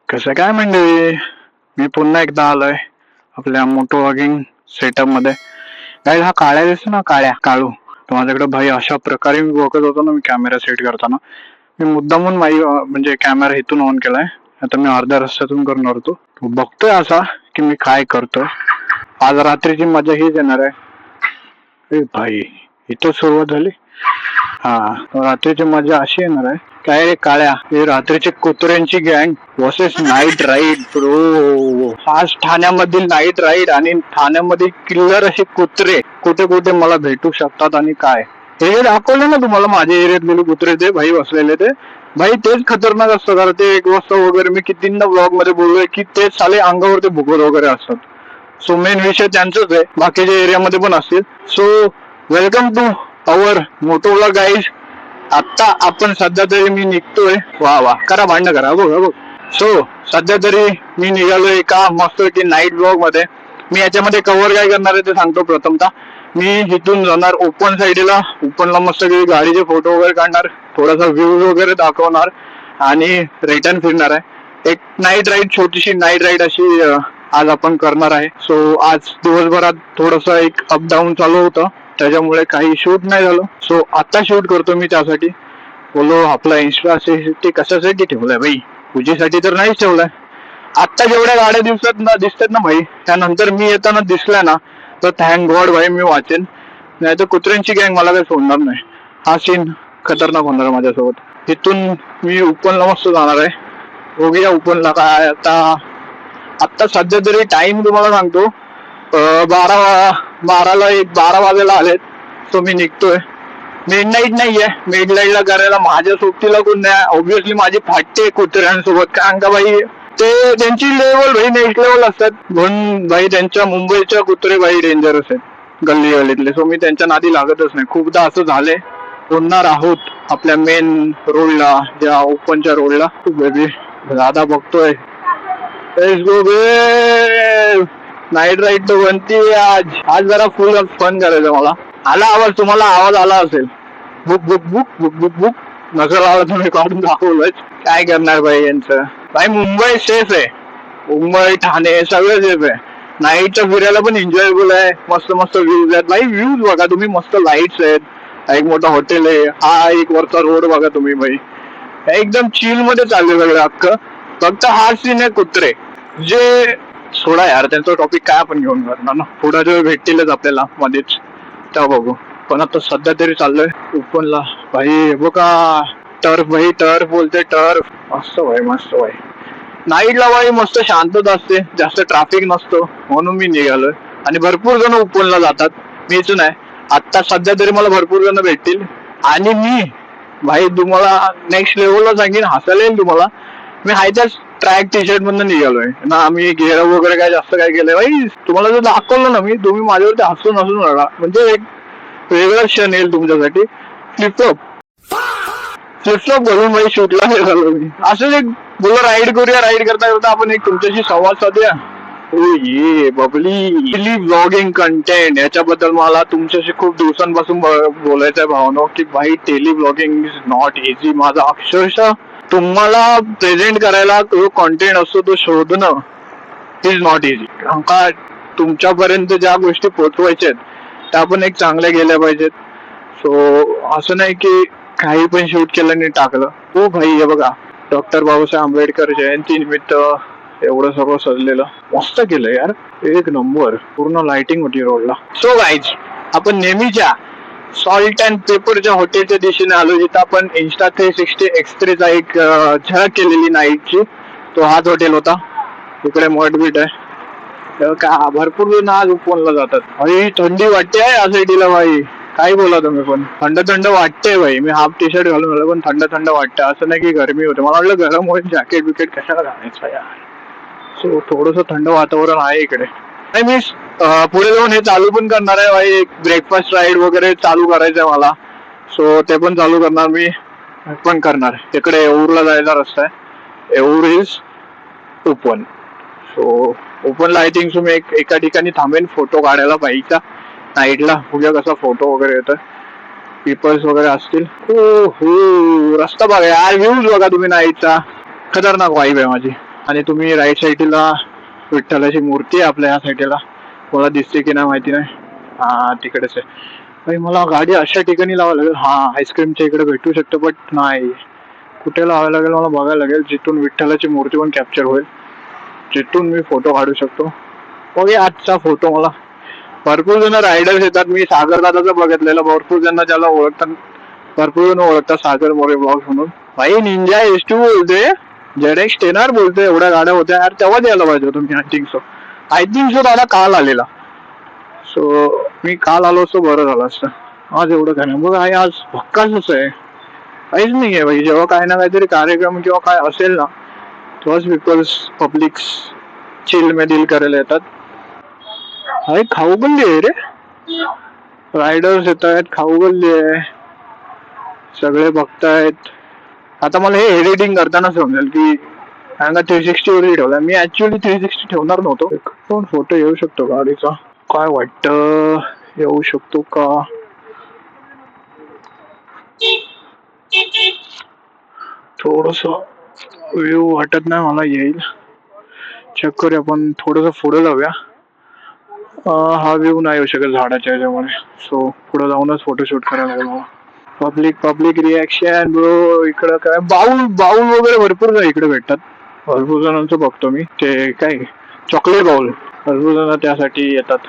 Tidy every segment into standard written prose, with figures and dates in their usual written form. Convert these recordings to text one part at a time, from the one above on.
कसं काय मंडळी, मी पुन्हा एकदा आलोय आपल्या मोटो व्लॉगिंग सेटअप मध्ये. काय हा काळ्या दिसतो ना, काळू तो माझ्याकडे भाई अशा प्रकारे मी बघत होतो ना, मी कॅमेरा सेट करताना मी मुद्दामून म्हणजे कॅमेरा इथून ऑन केलाय. आता मी अर्ध्या रस्त्यातून करणार होतो, तो बघतोय असा की मी काय करतो. आज रात्रीची मजा हीच येणार आहे. भाई इथं सुरुवात झाली. हा, रात्रीची मजा अशी येणार आहे. काय रे काळ्या, हे रात्रीचे कुत्र्यांची गँग वर्सेस नाईट राईड ब्रो. आज ठाण्यामधील नाईट राईड आणि ठाण्यामध्ये किल्लर असे कुत्रे कुठे कुठे मला भेटू शकतात. आणि काय हे दाखवले ना तुम्हाला माझ्या एरियातले कुत्रे, ते भाई बसलेले ते भाई तेच खतरनाक असतं. कारण ते 1 वाजता वगैरे मी कितींदा ब्लॉग मध्ये बोललोय की तेच साले अंगावर ते भुगत वगैरे असतात. सो मेन विषय त्यांचाच आहे, बाकीच्या एरियामध्ये पण असतील. सो वेलकम टू अवर मोटोला गाईज. आता आपण सध्या तरी मी निघतोय. वा वा करा, भांडण करा बघ. सो सध्या तरी मी निघालोय एका मस्त की नाईट ब्लॉग मध्ये. मी याच्यामध्ये कव्हर काय करणार आहे ते सांगतो. प्रथमतः मी इथून जाणार ओपन साईडला. ओपनला मस्त गाडीचे फोटो वगैरे काढणार, थोडासा व्ह्यूज वगैरे दाखवणार आणि रिटर्न फिरणार आहे. एक नाईट राईड, छोटीशी नाईट राईड अशी आज आपण करणार आहे. सो आज दिवसभरात थोडस एक अप डाऊन चालू होतं, त्याच्यामुळे काही शूट नाही झालं. सो आता शूट करतो मी. त्यासाठी बोलो आपला इन्स्टा ते कशासाठी ठेवलाय भाई, पूजेसाठी तर नाहीच ठेवलाय. आता जेवढ्या गाड्या दिसतात ना भाई, त्यानंतर मी येताना दिसलाय ना तर थँक गॉड भाई मी वाचेन. नाही तर कुत्र्यांची गँग मला काही सोडणार नाही. हा सीन खतरनाक होणार आहे माझ्यासोबत. तिथून मी ओपनला मस्त जाणार आहे. बघूया ओपनला काय. आता सध्या तरी टाइम तुम्हाला सांगतो, 12 वाजायला आलेत. सो मी निघतोय. मिड नाईट नाहीये, मिड नाईटला करायला माझ्या सोबतीला कोण नाही. ऑब्व्हियसली माझी फाटते कुत्र्यांसोबत, कारण का भाई ते त्यांची लेवल भाई नेक्स्ट लेवल असतात. म्हणून भाई त्यांच्या मुंबईच्या कुत्रे भाई डेंजरस आहेत गल्ली गल्लीतले. सो मी त्यांच्या नादी लागतच नाही. खूपदा असं झालंय. बोलणार आहोत आपल्या मेन रोडला, ज्या ओपनच्या रोडला. बेबी दादा बघतोय. नाईट राईड तर बनतीये आज जरा फुल फन करायचं मला. आला आवाज, तुम्हाला आवाज आला असेल. Book book book book book book नजर आला तुम्ही काढून दाखवलंच. काय करणार भाई यांचं. भाई मुंबई सेफ आहे, मुंबई ठाणे सगळं सेफ आहे. नाईटचं फिरायला पण एन्जॉयबल आहे. मस्त मस्त व्ह्यूज आहेत भाई. व्ह्यूज बघा तुम्ही, मस्त लाईट्स आहेत, एक मोठं हॉटेल आहे, हा एक वरचा रोड बघा तुम्ही भाई. एकदम चिल मध्ये चालले सगळं अख्खं. फक्त हा सीन आहे कुत्रे जे सोडा यार, त्यांचा टॉपिक काय आपण घेऊन करणार ना. पुढे जो भेटतीलच आपल्याला मध्येच, तेव्हा बघू. पण आता सध्या तरी चाललोय ओपनला. भाई बघा टर्फ, भाई टर्फ बोलते टर्फ. मस्त भाई, मस्त भाई. नाईटला भाई मस्त शांतता असते, जास्त ट्रॅफिक नसतो, म्हणून मी निघालोय. आणि भरपूर जण ओपनला जातात, मीच नाही. आता सध्या तरी मला भरपूर जण भेटतील. आणि मी भाई तुम्हाला नेक्स्ट लेवलला सांगेन, हसायला येईल तुम्हाला. मी हायच्याच ट्रॅक टी शर्ट मधून निघालोय ना. आम्ही घेर वगैरे काय जास्त काय केलंय भाई, तुम्हाला जर दाखवलं ना मी, तुम्ही माझ्यावरती हसून राहा. म्हणजे एक वेगळा क्षण येईल तुमच्यासाठी. फ्लिपफ्लॉप घालून भाई शूटला निघालो मी. असं एक बोला राईड करूया. राईड करता करता आपण एक तुमच्याशी संवाद साधूया. ये बबली ब्लॉगिंग कंटेंट, याच्याबद्दल मला तुमच्याशी खूप दिवसांपासून बोलायचं आहे भावनो, की भाई daily blogging is not easy. माझा अक्षरशः तुम्हाला प्रेझेंट करायला जो कॉन्टेंट असतो तो शोधणं इज नॉट इझी. कारण का तुमच्यापर्यंत ज्या गोष्टी पोहोचवायच्या आहेत त्या पण एक चांगल्या गेल्या पाहिजेत. सो असं नाही की काही पण शूट केलं आणि टाकलं. हो भाई हे बघा, डॉक्टर बाबासाहेब आंबेडकर जयंती निमित्त एवढं सगळं सजलेलं मस्त केलं यार, एक नंबर. पूर्ण लाइटिंग होती रोडला. सो गाईज, आपण नेहमीच्या सॉल्ट अँड पेपरच्या हॉटेलच्या दिशेने आलो, जिथं आपण इन्स्टा 360 एक्सप्रेसचा एक झळक केलेली नाईटची. तो हाच हॉटेल होता. तिकडे मठबीट आहे का. भरपूर जण आज ओपनला जातात. भाई थंडी वाटते आहे या साईडला भाई, काय बोला तुम्ही. पण थंड थंड वाटते भाई. मी हाफ टी शर्ट घालून आलो पण थंड थंड वाटतं. असं नाही की गरमी होते. मला वाटलं गरम होईल, जॅकेट बिकेट कशाला घालायचं यार. सो थोडस थंड वातावरण आहे इकडे. नाही मी पुढे जाऊन हे चालू पण करणार आहे भाई. एक ब्रेकफास्ट राईड वगैरे चालू करायचंय मला. सो ते पण चालू करणार मी. पण करणार तिकडे येऊरला जायचा रस्ता आहे. Yeoor is open. सो ओपनला आय थिंक मी एका ठिकाणी थांबेन फोटो काढायला बाईकचा नाईटला. बघूया कसा फोटो वगैरे येतोय. पीपल्स वगैरे असतील. हो हो, रस्ता बघा यार, व्ह्यूज बघा तुम्ही नाईटचा. खतरनाक वाईब आहे माझी. आणि तुम्ही राईट साईडला विठ्ठलाची मूर्ती आहे आपल्या ह्या साईडला, मला दिसते की नाही माहिती नाही. हा तिकडेच आहे. भाई मला गाडी अशा ठिकाणी लावावं लागेल. हा आईस्क्रीमच्या इकडे भेटू शकतो, बट नाही, कुठे लावायला लागेल मला बघायला लागेल, जिथून विठ्ठलाची मूर्ती पण कॅप्चर होईल, जिथून मी फोटो काढू शकतो. बघे आजचा फोटो मला भरपूर जण रायडर्स येतात. मी सागर दादाचं बघितलेलं, भरपूर जण त्याला ओळखतात, भरपूर जण ओळखतात सागर मोरे ब्लॉग म्हणून. भाई निंजा एस2 बोलते, जेडेक्स 10R बोलते, एवढ्या गाड्या होत्या यार, तेव्हा यायला पाहिजे तुम्ही. आय थिंक सो दादा काल आलेला. सो मी काल आलो असतो बरं झालं असतं. आज एवढं काय नाही. बघा आज भक्काच आहे, काहीच नाही आहे भाई. जेव्हा काय ना काहीतरी कार्यक्रम किंवा काय असेल ना, तेव्हाच पीपल्स पब्लिक चिल में डील करायला येतात. अरे खाऊ गल्ली आहे रे, रायडर्स येत आहेत, खाऊ गल्ली आहे, सगळे बघतायत. आता मला हे एडिटिंग करताना समजेल की 360 वरती ठेवला. मी ऍक्च्युअली 360 ठेवणार नव्हतो. पण फोटो येऊ शकतो गाडीचा, काय वाटतं, येऊ शकतो का? थोडस व्ह्यू वाटत नाही मला येईल, चेक करूया. आपण थोडस पुढे जाऊया. हा व्ह्यू नाही येऊ शकत झाडाच्या ह्याच्यामुळे, सो पुढे जाऊनच फोटोशूट करायला लागेल मला. Public reaction bro. इकडं काय बाउल बाउल वगैरे भरपूर काय इकडे भेटतात. भरपूर जणांचं बघतो मी, ते काय चॉकलेट बाउल, भरपूर जण त्यासाठी येतात.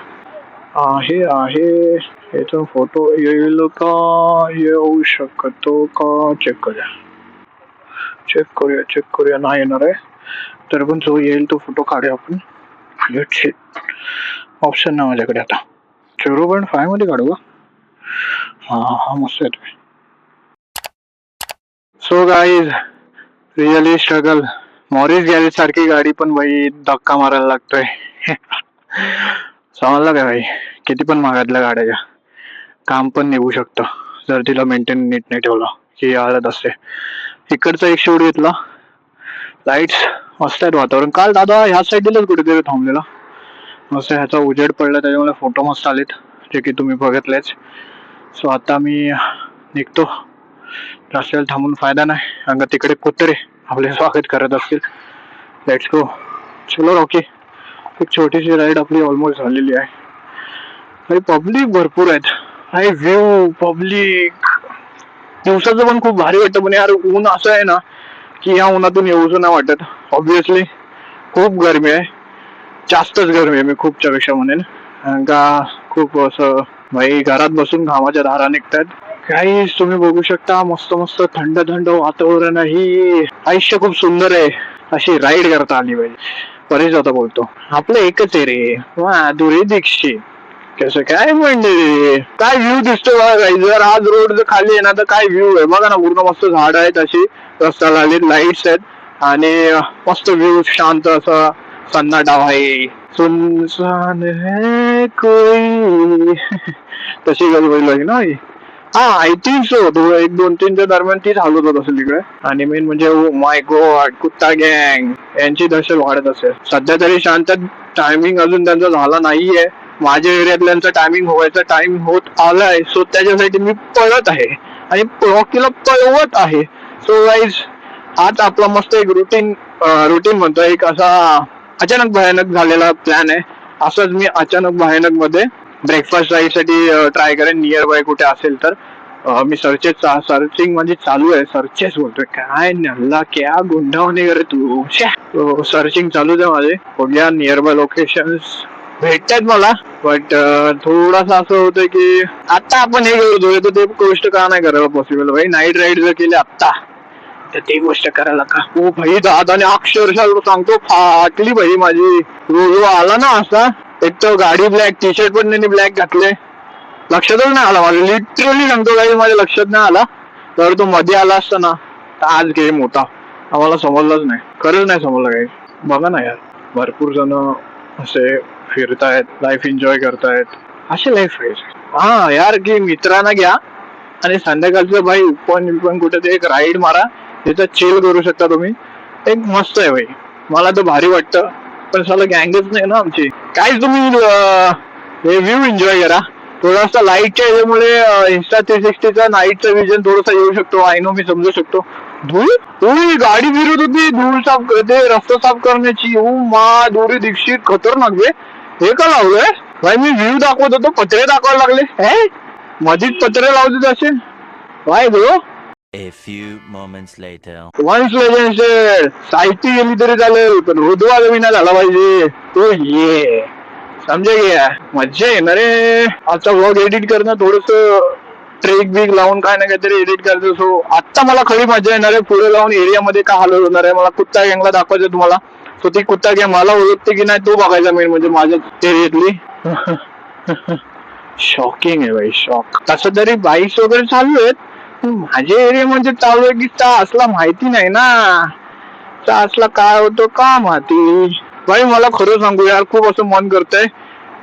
आहे आहे, याचा फोटो येईल का, येऊ शकतो का, चेक करूया. नाही येणार आहे तर पण जो येईल तो फोटो काढूया आपण. ऑप्शन नाही माझ्याकडे आता. 0.5 मध्ये काढू का? हा मस्त येतोय. So guys, really struggle. Morris garage सारखी गाडी पण भाई धक्का मारायला लागतोय. समजलं काय भाई, किती पण महागातल्या गाड्याच्या काम पण निघू शकतं जर तिला मेंटेन नीट नाही ठेवलं की हालत असते. इकडचा एक शूट घेतला, लाईट्स मस्त आहेत, वातावरण. काल दादा ह्या साईडलाच कुठेतरी थांबलेला, मस्त ह्याचा उजेड पडला त्याच्यामुळे फोटो मस्त आलेत, जे की तुम्ही बघितलेच. सो आता मी निघतो, रस्त्याला थांबून फायदा नाही, कारण तिकडे कुत्रे आपले स्वागत करत असतील. Let's go. चलो रॉकी. एक छोटीशी राईड आपली ऑलमोस्ट झालेली आहे. पब्लिक भरपूर आहेत. हाय व्ह्यू, पब्लिक. दिवसाचं पण खूप भारी वाटतं, पण यार ऊन असं आहे ना की ह्या उन्हातून येऊचं नाही वाटत. ऑब्विसली खूप गरमी आहे, जास्तच गरमी आहे, मी खूपच्या पेक्षा म्हणेन. का खूप असं भाई घरात बसून घामाच्या धारा निघतात. काही तुम्ही बघू शकता, मस्त मस्त थंड थंड वातावरण आहे. आयुष्य खूप सुंदर आहे, अशी राईड करता आली पाहिजे. परेश आता बोलतो, आपलं एकच आहे रे, माधुरी दीक्षित. कसं काय म्हणजे, काय व्ह्यू दिसतो बघा काही. जर आज रोड जर खाली आहे ना तर काय व्ह्यू आहे बघा ना, पूर्ण मस्त झाड आहेत, अशी रस्त्याला आली, लाईट्स आहेत आणि मस्त व्ह्यू, शांत असा सन्नाटा आहे. सुनसान है कोई तशी गल बोलली ना. हा आय थिंक सो 1-2-3च्या दरम्यान तीच हालत होत असेल तिकडे. आणि मेन म्हणजे माय गॉड, कुत्ता गँग यांची दहशत वाढत असेल. सध्या तरी शांत, टायमिंग अजून त्यांचा झाला नाहीये. माझ्या एरियातल्यांचा टायमिंग व्हायचा टाइम होत आलाय, सो त्याच्यासाठी मी पळत आहे आणि रॉकीला पळवत आहे. सो गाईज, आज आपला मस्त एक रुटीन म्हणतो, एक असा अचानक भयानक झालेला प्लॅन आहे. असंच मी अचानक भयानक मध्ये ब्रेकफास्ट राईड साठी ट्राय करेन, नियर बाय कुठे असेल तर. मी सर्चिंग म्हणजे चालू आहे, सर्चेस बोलतोय काय नल्ला क्या गुंडावणे करे तू. सर्चिंग चालूच आहे माझे, बघूया नियर बाय लोकेशन्स भेटतात मला. बट थोडासा असं होतं की आता आपण हे करतोय तर ते गोष्ट का नाही करायला पॉसिबल भाई. नाईट राईड जर केली आता तर ती गोष्ट करायला का, हो भाई दादाने अक्षरशः सांगतो फाटली भाई माझी. रोज आला ना असा, एक तर गाडी ब्लॅक, टी शर्ट पण त्यांनी ब्लॅक घातले, लक्षातच नाही आला माझ्या. लिटरली सांगतो काही माझ्या लक्षात नाही आला. तर तो मध्ये आला असता ना तर आज गेम होता, आम्हाला समजलंच नाही, खरंच नाही समजलं काही. बघा ना यार, भरपूर जण असे फिरतायत, लाईफ एन्जॉय करतायत, असे लाईफ पाहिजे. हा यार, की मित्रांना घ्या आणि संध्याकाळचं भाई पण कुठे ते एक राईड मारा, तिथं चिल करू शकता तुम्ही. एक मस्त आहे भाई, मला तर भारी वाटतं. पण साला गँगच नाही ना आमची. काय तुम्ही हे व्ह्यू एन्जॉय करा. थोडासा लाईटच्या याच्यामुळे Insta360चा नाईटचा विजन थोडासा येऊ शकतो, आय नो, मी समजू शकतो. धूळ गाडी फिरत होती धूळ साफ करते रस्ता साफ करण्याची. मा दोरी दीक्षित खतरनाक बे. हे का लावलंय भाई? मी व्ह्यू दाखवत होतो पत्रे दाखवायला लागले. हे मधीच पत्रे लावते असे काय bro? A few moments later. वन्स लेजेंड साहित्य गेली तरी चालेल पण रुद्वा विना झाला पाहिजे तो. ये समजे घ्या मज्जा येणार रे. आजचा व्लॉग एडिट करणं थोडस ट्रेक बिक लावून काय ना काहीतरी एडिट करतो. सो आता मला खरी मजा येणार आहे. पुढे जाऊन एरियामध्ये काय हालत होणार आहे. मला कुत्ता गँगला दाखवायचं तुम्हाला. सो ती कुत्ता गँग मला ओळखते की नाही तो बघायचा मेन म्हणजे माझ्या एरियातली. शॉकिंग आहे भाई शॉक. तसं तरी बाईक्स वगैरे चालू आहेत. माझ्या एरियामध्ये चालू आहे की असला माहिती नाही ना. असला काय होतो का माहिती भाई. मला खरं सांगू यार खूप असं मन करतंय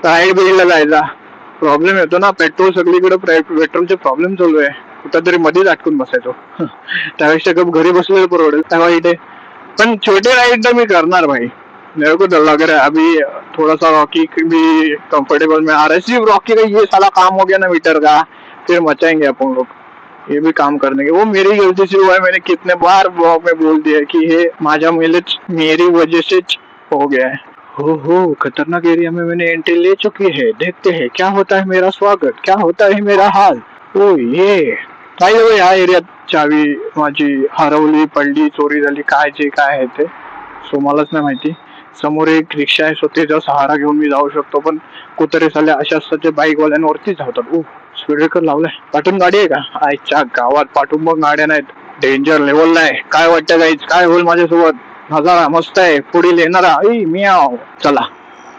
राईड बिडला जायचा. प्रॉब्लेम येतो ना पेट्रोल सगळीकडे पेट्रोलचे प्रॉब्लेम चालू आहे. कुठेतरी मध्येच अटकून बसायचो. त्यापेक्षा कप घरी बसलेलं परवडेल तेव्हा इथे. पण छोटे राईड तर मी करणार भाई. मेरे को डर लग रहा है अभी थोड़ा सा रॉकी भी कंफर्टेबल में आ रहा है. सिर्फ रॉकी का ये साला काम हो गया ना मीटर का फिर मचाएंगे अपन लोग. ये भी काम करने के वो मेरी गलती से हुआ है. मैंने कितने बार ब्लॉग में बोल दिया कि ये माझा मेरी वजह से हो गया है. हो खतरनाक एरिया में मैंने एंट्री ले चुकी है. देखते हैं क्या होता है मेरा स्वागत क्या होता है मेरा हाल. ओ ये काय या एरियात चावी माझी हरवली पडली चोरी झाली काय जे काय आहे ते सो मलाच नाही माहिती. समोर एक रिक्षा आहे सो त्याचा सहारा घेऊन मी जाऊ शकतो. पण कुत्रे साले अशा असतात जे बाईक वाल्यांवरती धावतात. स्पीड ब्रेकर लावलाय. पाठून गाडी आहे का? आजच्या गावात पाठून मग गाड्या नाहीत. डेंजर लेवलला आहे. काय वाटतं गाईच काय होईल माझ्यासोबत? नजारा मस्त आहे. पुढील येणारा मी आव. चला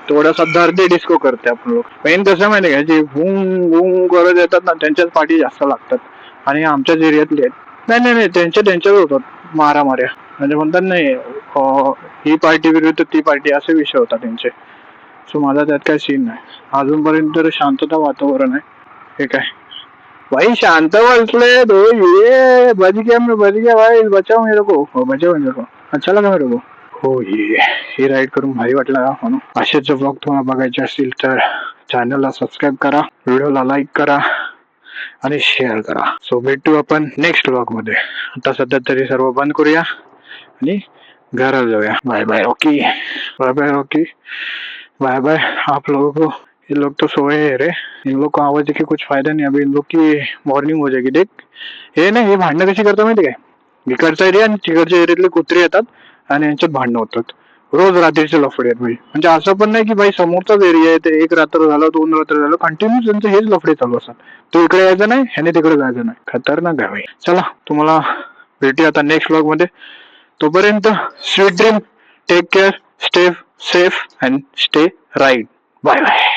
थोडासा दर्दे डिस्को करते आपण लोक. मेन कसं माहिती का जे भूम भूम करत येतात ना त्यांच्याच पाठी जास्त लागतात. आणि आमच्याच एरियातले आहेत. नाही त्यांच्याच होतात मारामाऱ्या. म्हणजे म्हणतात नाही ही पार्टी विरुद्ध ती पार्टी असे विषय होतात त्यांचे. सो माझा त्यात काय सीन नाही. अजूनपर्यंत तर शांतता वातावरण आहे. हे काय भाई शांत बसले दो ये बच गया भाई. बचाओ मेरे को. बचाओ मेरे को. अच्छा लगा मेरे को. हो ये राईड करून भारी वाटला का म्हणून. असेच ब्लॉग तुम्हाला बघायचे असतील तर चॅनलला सबस्क्राईब करा व्हिडिओला लाईक करा आणि शेअर करा. सो भेटू आपण नेक्स्ट ब्लॉग मध्ये. आता सध्या तरी सर्व बंद करूया आणि घराला जाऊया. Bye bye Rocky. Bye bye Rocky. Bye bye आप लोगों को. ये लोग तो सोए है रे. इन लोग को आवाज के कुछ फायदा नहीं. अभी इन लोग की मॉर्निंग हो जाएगी. देख हे ना हे भांडणं कशी करतात माहिती काय? इकडचा एरिया आणि तिकडच्या एरियातले कुत्रे येतात आणि यांच्यात भांडणं होतात. रोज रात्रीचे लफडे आहेत भाई. म्हणजे असं पण नाही की भाई समोरचाच एरिया आहे ते एक रात्र झालं 2 रात्र झालं कंटिन्यू त्यांचे हेच लफडे चालू असतात. तो इकडे यायचं नाही ह्याने तिकडे जायचं नाही. खतरनाक आहे भाई. चला तुम्हाला भेटूया आता नेक्स्ट ब्लॉग मध्ये. तोपर्यंत sweet dream. Take care. Stay safe and stay right. Bye bye.